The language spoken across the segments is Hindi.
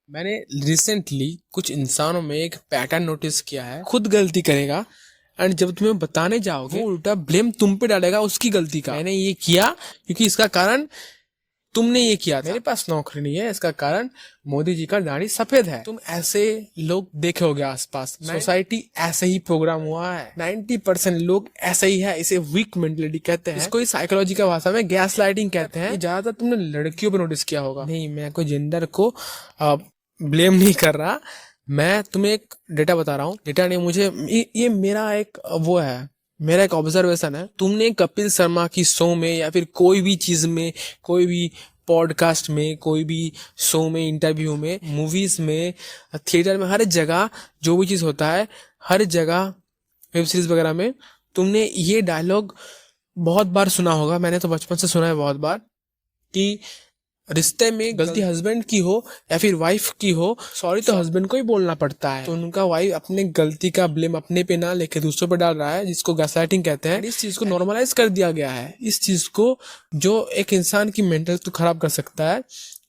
मैंने रिसेंटली कुछ इंसानों में एक पैटर्न नोटिस किया है। खुद गलती करेगा एंड जब तुम्हें बताने जाओगे वो उल्टा ब्लेम तुम पे डालेगा उसकी गलती का। मैंने ये किया क्योंकि इसका कारण तुमने ये किया था। मेरे पास नौकरी नहीं है, इसका कारण मोदी जी का दाढ़ी सफेद है। तुम ऐसे लोग देखे होगे आसपास। सोसाइटी ऐसे ही प्रोग्राम हुआ है। 90% लोग ऐसे ही है। इसे वीक मेंटलिटी कहते हैं। इसको साइकोलॉजी का भाषा में गैस लाइटिंग कहते हैं। ज्यादातर तुमने लड़कियों पर नोटिस किया होगा। नहीं, मैं कोई जेंडर को ब्लेम नहीं कर रहा। मैं तुम्हें एक डेटा बता रहा हूँ। डेटा नहीं, मुझे ये मेरा एक वो है, मेरा एक ऑब्जर्वेशन है। तुमने कपिल शर्मा की शो में या फिर कोई भी चीज में, कोई भी पॉडकास्ट में, कोई भी शो में, इंटरव्यू में, मूवीज में, थिएटर में, हर जगह जो भी चीज होता है, हर जगह वेब सीरीज वगैरह में तुमने ये डायलॉग बहुत बार सुना होगा। मैंने तो बचपन से सुना है बहुत बार कि रिश्ते में गलती हस्बैंड की हो या फिर वाइफ की हो, सॉरी तो हस्बैंड को ही बोलना पड़ता है। तो उनका वाइफ अपने गलती का ब्लेम अपने पे ना लेके दूसरों पे डाल रहा है, जिसको गैसलाइटिंग कहते हैं। इस चीज को नॉर्मलाइज कर दिया गया है। इस चीज को, जो एक इंसान की मेंटल तो खराब कर सकता है,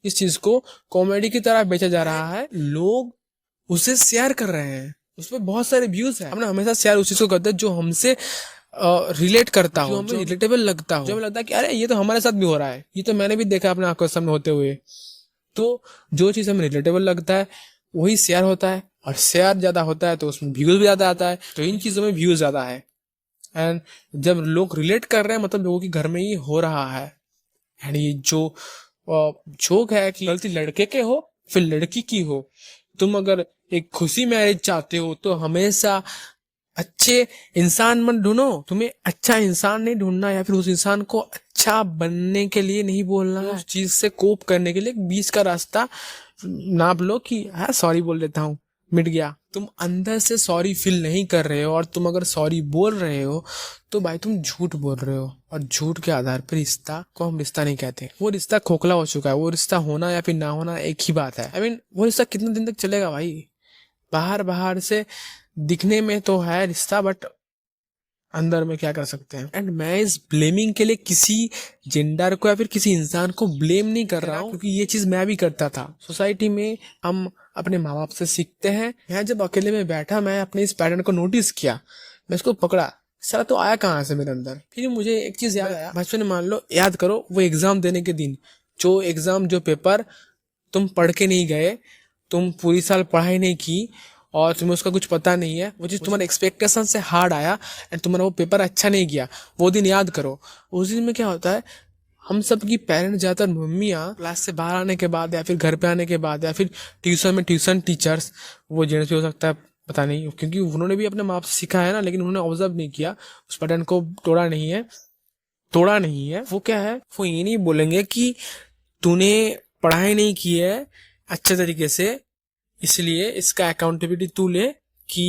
इस चीज को कॉमेडी की तरह बेचा जा रहा है। लोग उसे शेयर कर रहे हैं, उस पर बहुत सारे व्यूज है। हमने हमेशा शेयर उस चीज को करते हैं जो हमसे रिलेट करता हूँ, जो हमें रिलेटेबल लगता हो, जो हमें लगता है कि अरे ये तो हमारे साथ भी हो रहा है, ये तो मैंने भी देखा अपने आंखों के सामने होते हुए। तो जो चीज हमें रिलेटेबल लगता है वही शेयर होता है, और शेयर ज्यादा होता है तो उसमें व्यूज भी ज्यादा आता है। तो इन चीजों में व्यूज ज्यादा है। एंड जब लोग रिलेट कर रहे हैं, मतलब लोगों के घर में ये हो रहा है। एंड ये जो जोक है कि गलती लड़के के हो फिर लड़की की हो, तुम अगर एक खुशी मैरिज चाहते हो तो हमेशा अच्छे इंसान मत ढूंढो। तुम्हें अच्छा इंसान नहीं ढूंढना, या फिर उस इंसान को अच्छा बनने के लिए नहीं बोलना है। उस चीज से कोप करने के लिए बीच का रास्ता नाप लो कि हाँ सॉरी बोल देता हूँ, मिट गया। तुम अंदर से सॉरी फील नहीं कर रहे हो, और तुम अगर सॉरी बोल रहे हो तो भाई तुम झूठ बोल रहे हो। और झूठ के आधार पर रिश्ता को हम रिश्ता नहीं कहते। वो रिश्ता खोखला हो चुका है। वो रिश्ता होना या फिर ना होना एक ही बात है। वो रिश्ता कितने दिन तक चलेगा भाई? बाहर बाहर से दिखने में तो है रिश्ता, बट अंदर में क्या कर सकते हैं। एंड मैं इस ब्लेमिंग के लिए किसी जेंडर को या फिर किसी इंसान को ब्लेम नहीं कर रहा हूँ, क्योंकि ये चीज मैं भी करता था। सोसाइटी में हम अपने माँ बाप से सीखते हैं। मैं जब अकेले में बैठा, मैं अपने इस पैटर्न को नोटिस किया, मैं इसको पकड़ा, सारा तो आया कहाँ से मेरे अंदर। फिर मुझे एक चीज याद आया। बचपन में मान लो, याद करो वो एग्जाम देने के दिन, जो एग्जाम, जो पेपर तुम पढ़ के नहीं गए, तुम पूरी साल पढ़ाई नहीं की और तुम्हें उसका कुछ पता नहीं है, वो चीज तुम्हारे एक्सपेक्टेशन से हार्ड आया एंड तुम्हारा वो पेपर अच्छा नहीं गया, वो दिन याद करो। उस दिन में क्या होता है, हम सब की पेरेंट्स, ज्यादातर मम्मियाँ, क्लास से बाहर आने के बाद या फिर घर पे आने के बाद या फिर ट्यूशन में ट्यूशन टीचर्स, वो जेंट्स भी हो सकता है, पता नहीं, क्योंकि उन्होंने भी अपने माँ बाप से सीखा है ना, लेकिन उन्होंने ऑब्जर्व नहीं किया, उस पैटर्न को तोड़ा नहीं है। वो क्या है, वो ये नहीं बोलेंगे कि तूने पढ़ाई नहीं की है अच्छे तरीके से, इसलिए इसका अकाउंटेबिलिटी तू ले कि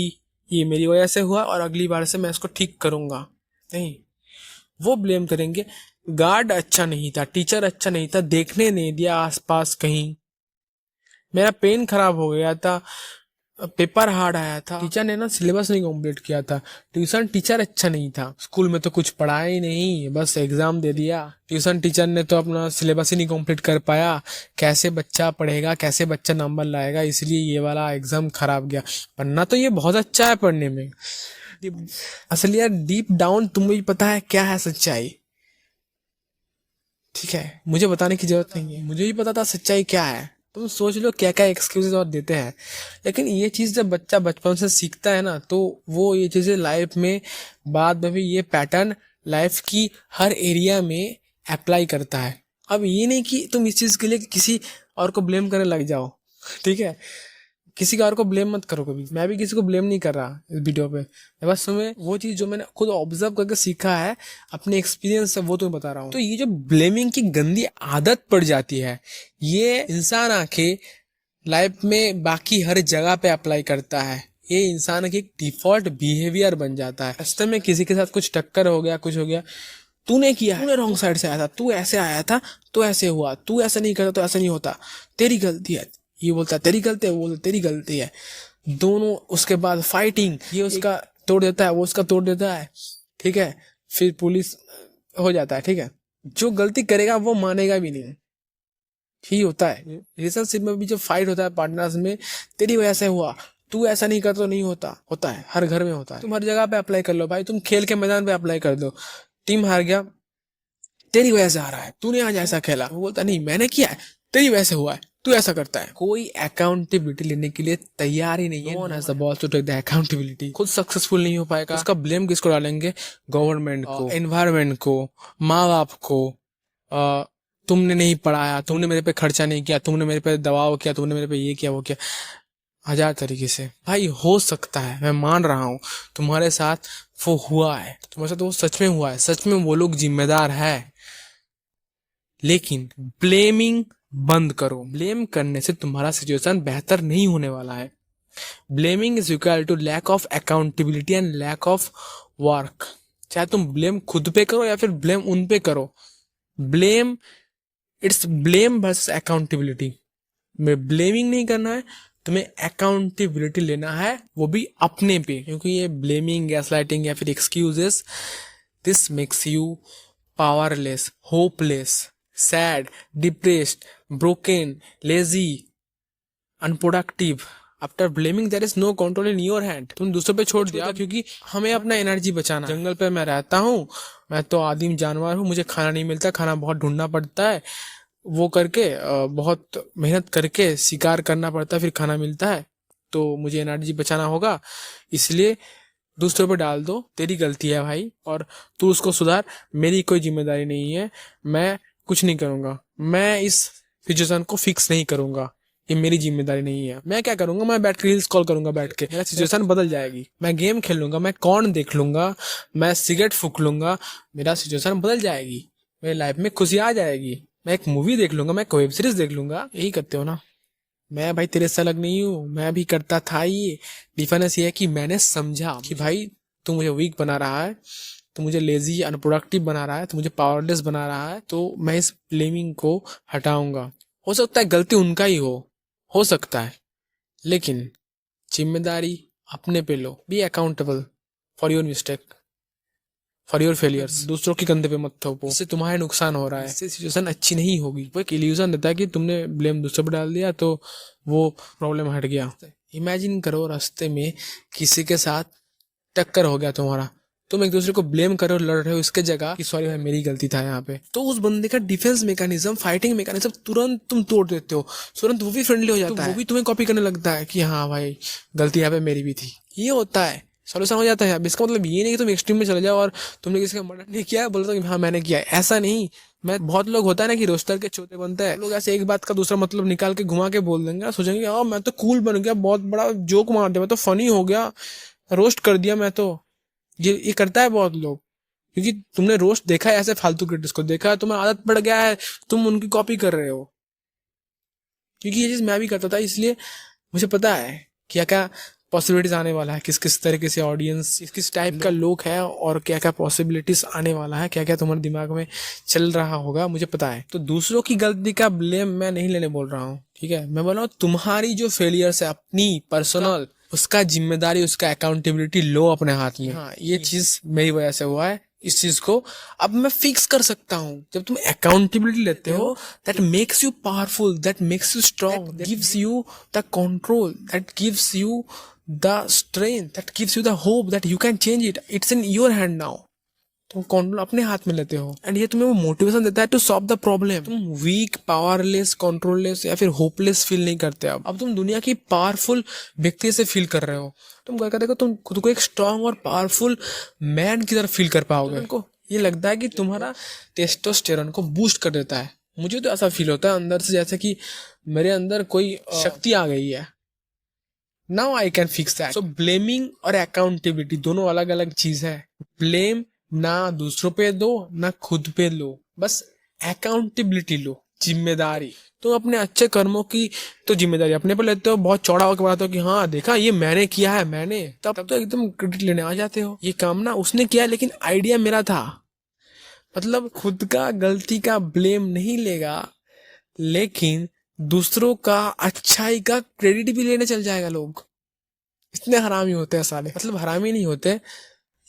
ये मेरी वजह से हुआ और अगली बार से मैं इसको ठीक करूंगा। नहीं, वो ब्लेम करेंगे गार्ड अच्छा नहीं था, टीचर अच्छा नहीं था, देखने नहीं दिया आसपास कहीं, मेरा पेन खराब हो गया था, पेपर हार्ड आया था, टीचर ने ना सिलेबस नहीं कंप्लीट किया था, ट्यूशन टीचर अच्छा नहीं था, स्कूल में तो कुछ पढ़ाया ही नहीं, बस एग्जाम दे दिया, ट्यूशन टीचर ने तो अपना सिलेबस ही नहीं कंप्लीट कर पाया, कैसे बच्चा पढ़ेगा, कैसे बच्चा नंबर लाएगा, इसलिए ये वाला एग्जाम खराब गया। वरना तो ये बहुत अच्छा है पढ़ने में। असली यार, डीप डाउन तुम्हें भी पता है क्या है सच्चाई। ठीक है, मुझे बताने की जरूरत नहीं है, मुझे भी पता था सच्चाई क्या है। तुम सोच लो क्या क्या एक्सक्यूजेस और देते हैं। लेकिन ये चीज जब बच्चा बचपन से सीखता है ना, तो वो ये चीजें लाइफ में, बाद में भी ये पैटर्न लाइफ की हर एरिया में अप्लाई करता है। अब ये नहीं कि तुम इस चीज के लिए किसी और को ब्लेम करने लग जाओ, ठीक है? किसी का और को ब्लेम मत करो कभी। मैं भी किसी को ब्लेम नहीं कर रहा इस वीडियो पे। मैं बस तुम्हें वो चीज जो मैंने खुद ऑब्जर्व करके सीखा है अपने एक्सपीरियंस से, वो तुम्हें बता रहा हूँ। तो ये जो ब्लेमिंग की गंदी आदत पड़ जाती है, ये इंसान आके लाइफ में बाकी हर जगह पे अप्लाई करता है। ये इंसान की एक डिफॉल्ट बिहेवियर बन जाता है। रास्ते में किसी के साथ कुछ टक्कर हो गया, कुछ हो गया, तूने किया, तूने रॉन्ग साइड से आया था, तू ऐसे आया था तो ऐसे हुआ, तू ऐसा नहीं करता तो ऐसा नहीं होता, तेरी गलती है। ये बोलता है तेरी गलती है, वो बोलता तेरी गलती है। दोनों उसके बाद फाइटिंग, ये उसका तोड़ देता है, वो उसका तोड़ देता है, ठीक है? फिर पुलिस हो जाता है, ठीक है? जो गलती करेगा वो मानेगा भी नहीं, ही होता है। रिलेशनशिप में भी जब फाइट होता है पार्टनर्स में, तेरी वजह से हुआ, तू ऐसा नहीं कर तो नहीं होता, होता है, हर घर में होता है। तुम हर जगह पे अप्लाई कर लो भाई, तुम खेल के मैदान पे अप्लाई कर दो, टीम हार गया, तेरी वजह से हारा है, तूने आज ऐसा खेला, वो बोलता नहीं मैंने किया है, तेरी वजह से हुआ है, तू ऐसा करता है। कोई अकाउंटेबिलिटी लेने के लिए तैयार ही नहीं है। No one has the balls to take the accountability. खुद सक्सेसफुल नहीं हो पाएगा, उसका ब्लेम किसको डालेंगे? गवर्नमेंट को, एनवायरमेंट को, माँ बाप को। तुमने नहीं पढ़ाया, तुमने मेरे पे खर्चा नहीं किया, तुमने मेरे पे दबाव किया, तुमने मेरे पे ये किया वो किया, हजार तरीके से। भाई हो सकता है, मैं मान रहा हूँ तुम्हारे साथ वो हुआ है, तुम्हारे साथ वो सच में हुआ है, सच में वो लोग जिम्मेदार है, लेकिन ब्लेमिंग बंद करो। ब्लेम करने से तुम्हारा सिचुएशन बेहतर नहीं होने वाला है। Blaming is equal to lack of accountability and lack of work. चाहे तुम ब्लेम खुद पे करो या फिर ब्लेम उन पे करो, blame, it's blame versus accountability. में ब्लेमिंग नहीं करना है, तुम्हें अकाउंटेबिलिटी लेना है, वो भी अपने पे। क्योंकि ये ब्लेमिंग, गैसलाइटिंग या फिर excuses, this makes you powerless, hopeless, sad, depressed, broken, lazy, unproductive. After blaming there is no control in your hand. तुम दूसरों पे छोड़ दिया, क्योंकि हमें अपना एनर्जी बचाना। जंगल पे मैं रहता हूँ, मैं तो आदिम जानवर हूँ, मुझे खाना नहीं मिलता, खाना बहुत ढूंढना पड़ता है, वो करके बहुत मेहनत करके शिकार करना पड़ता है, फिर खाना मिलता है, तो मुझे एनर्जी बचाना होगा, इसलिए दूसरों पे डाल दो, तेरी गलती है भाई और तू उसको सुधार, मेरी कोई जिम्मेदारी नहीं है, मैं कुछ नहीं करूंगा, मैं इस सिचुएशन को फिक्स नहीं करूंगा, ये मेरी जिम्मेदारी नहीं है। मैं क्या करूंगा, मैं बैठ के रील्स कॉल करूंगा, बैठ के मेरा सिचुएशन बदल जाएगी, मैं गेम खेल लूंगा, मैं कॉर्न देख लूंगा, मैं सिगरेट फूक लूंगा, मेरा सिचुएशन बदल जाएगी, मेरी लाइफ में खुशी आ जाएगी, मैं एक मूवी देख लूंगा, मैं वेब सीरीज देख लूंगा। यही करते हो ना। मैं भाई तेरे से अलग नहीं हूँ, मैं भी करता था। ये डिफरेंस ये है कि मैंने समझा कि भाई तू मुझे वीक बना रहा है, तो मुझे लेजी अनप्रोडक्टिव बना रहा है, तो मुझे पावरलेस बना रहा है, तो मैं इस ब्लेमिंग को हटाऊंगा। हो सकता है गलती उनका ही हो सकता है, लेकिन जिम्मेदारी अपने पे लो। Be accountable for your mistake, for your failures. दूसरों के कंधे पे मत थोपो, इससे तुम्हारे नुकसान हो रहा है, इससे सिचुएशन अच्छी नहीं होगी। वो एक इल्यूजन देता है कि तुमने ब्लेम दूसरों पर डाल दिया तो वो प्रॉब्लम हट गया। इमेजिन करो रास्ते में किसी के साथ टक्कर हो गया तुम्हारा, तुम एक दूसरे को ब्लेम करो, लड़ रहे हो, इसके जगह कि सॉरी भाई मेरी गलती था यहाँ पे, तो उस बंदे का डिफेंस मैकेनिज्म, फाइटिंग मैकेनिज्म तुरंत तुम तोड़ देते हो, तुरंत वो भी फ्रेंडली हो जाता है, वो भी तुम्हें कॉपी करने लगता है कि हाँ भाई गलती यहाँ पे मेरी भी थी। ये होता है, सॉल्यूशन हो जाता है। अब इसका मतलब ये नहीं कि तुम एक्सट्रीम में चले जाओ और तुमने किसी का मर्डर नहीं किया है, बोलते हो कि हाँ मैंने किया है, ऐसा नहीं। मैं बहुत लोग होता है ना कि रोस्टर के चोते बनते हैं, लोग ऐसे एक बात का दूसरा मतलब निकाल के घुमा के बोल देंगे, सोचेंगे हाँ मैं तो कूल बन गया, बहुत बड़ा जोक मार दिया, मैं तो फनी हो गया, रोस्ट कर दिया मैं तो। ये करता है बहुत लोग, क्योंकि तुमने रोस्ट देखा है, ऐसे फालतू क्रिटिक्स को देखा है, तुम्हें आदत पड़ गया है, तुम उनकी कॉपी कर रहे हो। क्योंकि ये चीज मैं भी करता था, इसलिए मुझे पता है क्या क्या पॉसिबिलिटीज आने वाला है, किस किस तरीके से ऑडियंस, किस किस टाइप का लोग है, और क्या क्या पॉसिबिलिटीज आने वाला है, क्या क्या तुम्हारे दिमाग में चल रहा होगा, मुझे पता है। तो दूसरों की गलती का ब्लेम मैं नहीं लेने बोल रहा हूँ, ठीक है, मैं बोल रहा हूँ तुम्हारी जो फेलियर्स है अपनी पर्सनल, उसका जिम्मेदारी, उसका अकाउंटेबिलिटी लो अपने हाथ में। हाँ ये चीज मेरी वजह से हुआ है, इस चीज को अब मैं फिक्स कर सकता हूँ। जब तुम अकाउंटेबिलिटी लेते हो, that makes you powerful, that makes you strong, that gives you the control, that gives you the strength, that gives you the hope that you can change it, it's in your hand now। तुम कंट्रोल अपने हाथ में लेते हो, एंड ये तुम्हें वो मोटिवेशन देता है टू सॉल्व द प्रॉब्लम। तुम वीक, पावरलेस, कंट्रोललेस या फिर होपलेस फील नहीं करते। अब तुम दुनिया की पावरफुल व्यक्ति से फील कर रहे हो। तुम क्या करते हो, तुम खुद को एक स्ट्रांग और पावरफुल मैन की तरह फील कर पाओगे। तुमको ये लगता है कि तुम्हारा टेस्टोस्टेरोन को बूस्ट कर देता है। मुझे तो ऐसा फील होता है अंदर से, जैसे कि मेरे अंदर कोई शक्ति आ गई है। Now I can fix that. So blaming और अकाउंटेबिलिटी दोनों अलग अलग चीज है। ब्लेम ना दूसरों पे दो ना खुद पे लो, बस अकाउंटेबिलिटी लो, जिम्मेदारी। तुम अपने अच्छे कर्मों की तो जिम्मेदारी अपने पे लेते हो, बहुत चौड़ा होकर बताते हो कि हाँ देखा ये मैंने किया है, मैंने, तब तो एकदम क्रेडिट लेने आ जाते हो। ये काम ना उसने किया लेकिन आइडिया मेरा था। मतलब खुद का गलती का ब्लेम नहीं लेगा, लेकिन दूसरों का अच्छाई का क्रेडिट भी लेने चल जाएगा लोग। इतने हरामी होते हैं साले, मतलब हरामी नहीं होते,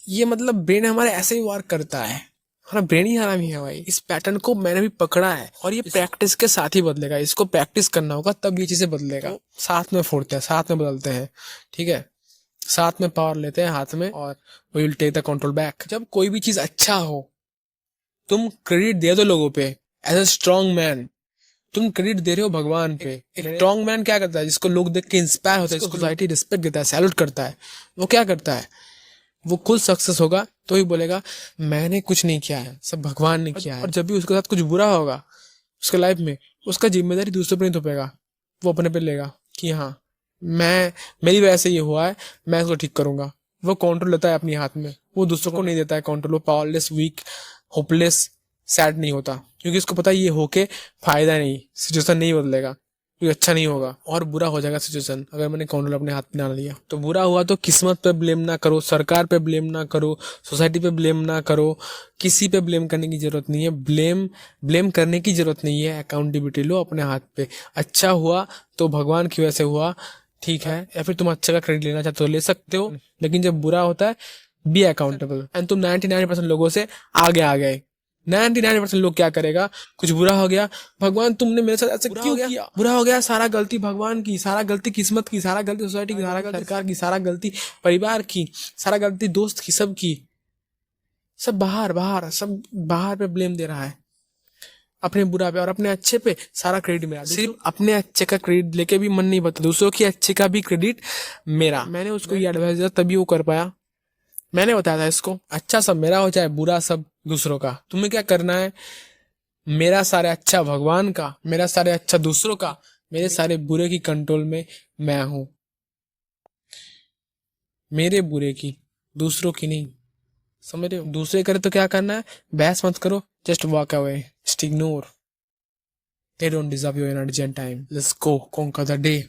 ये मतलब ब्रेन हमारे ऐसे ही वर्क करता है। हमारा ब्रेन ही हरामी है भाई। इस पैटर्न को मैंने भी पकड़ा है और ये प्रैक्टिस के साथ ही बदलेगा। इसको प्रैक्टिस करना होगा तब ये चीजें बदलेगा। तो साथ में फोड़ते हैं, साथ में बदलते हैं, ठीक है, साथ में पावर लेते हैं हाथ में और we will take the control back. जब कोई भी चीज अच्छा हो तुम क्रेडिट दे दो लोगों पे। एज अ स्ट्रॉन्ग मैन तुम क्रेडिट दे रहे हो भगवान पे। एक स्ट्रॉन्ग मैन क्या करता है? जिसको लोग देख के इंस्पायर होता है, जिसको सोसाइटी रिस्पेक्ट देता है, सैल्यूट करता है, वो क्या करता है? वो खुद सक्सेस होगा तो ही बोलेगा मैंने कुछ नहीं किया है, सब भगवान ने किया है। और जब भी उसके साथ कुछ बुरा होगा उसके लाइफ में, उसका जिम्मेदारी दूसरों पर नहीं थोपेगा, वो अपने पे लेगा कि हाँ मेरी वजह से ये हुआ है, मैं इसको ठीक करूंगा। वो कंट्रोल लेता है अपने हाथ में, वो दूसरों को नहीं देता है कंट्रोल। वो पावरलेस, वीक, होपलेस, सैड नहीं होता, क्योंकि उसको पता है ये होके फायदा नहीं, सिचुएशन नहीं बदलेगा, कोई अच्छा नहीं होगा और बुरा हो जाएगा सिचुएशन अगर मैंने कंट्रोल अपने हाथ में ना लिया। तो बुरा हुआ तो किस्मत पे ब्लेम ना करो, सरकार पे ब्लेम ना करो, सोसाइटी पे ब्लेम ना करो, किसी पे ब्लेम करने की जरूरत नहीं है। ब्लेम करने की जरूरत नहीं है। अकाउंटेबिलिटी लो अपने हाथ पे। अच्छा हुआ तो भगवान की वजह से हुआ, ठीक है, या फिर तुम अच्छा का क्रेडिट लेना चाहते हो ले सकते हो, लेकिन जब बुरा होता है बी अकाउंटेबल। एंड तुम 99% लोगों से आगे आ गए। 99% लोग क्या करेगा? कुछ बुरा हो गया, भगवान तुमने मेरे साथ ऐसे क्यों किया? बुरा हो गया, सारा गलती भगवान की, सारा गलती किस्मत की, सारा गलती सोसाइटी की, सारा गलती सरकार की, सारा गलती परिवार की, सारा गलती दोस्त की, सब की। सब सब बाहर पे ब्लेम दे रहा है, अपने बुरा पे और अपने अच्छे पे सारा क्रेडिट मेरा। सिर्फ अपने अच्छे का क्रेडिट लेके भी मन नहीं भरता, दूसरों के अच्छे का भी क्रेडिट मेरा। मैंने उसको ये एडवाइस दिया तभी वो कर पाया। मैंने बताया था इसको, अच्छा सब मेरा हो चाहे बुरा सब दूसरों का। तुम्हें क्या करना है? मेरा सारे अच्छा भगवान का, मेरा सारे अच्छा दूसरों का, मेरे सारे बुरे की कंट्रोल में मैं हूं। मेरे बुरे की, दूसरों की नहीं। समझ रहे हो? दूसरे करे तो क्या करना है? बहस मत करो, just walk away, just ignore. They don't deserve your energy and time. Let's go conquer the day.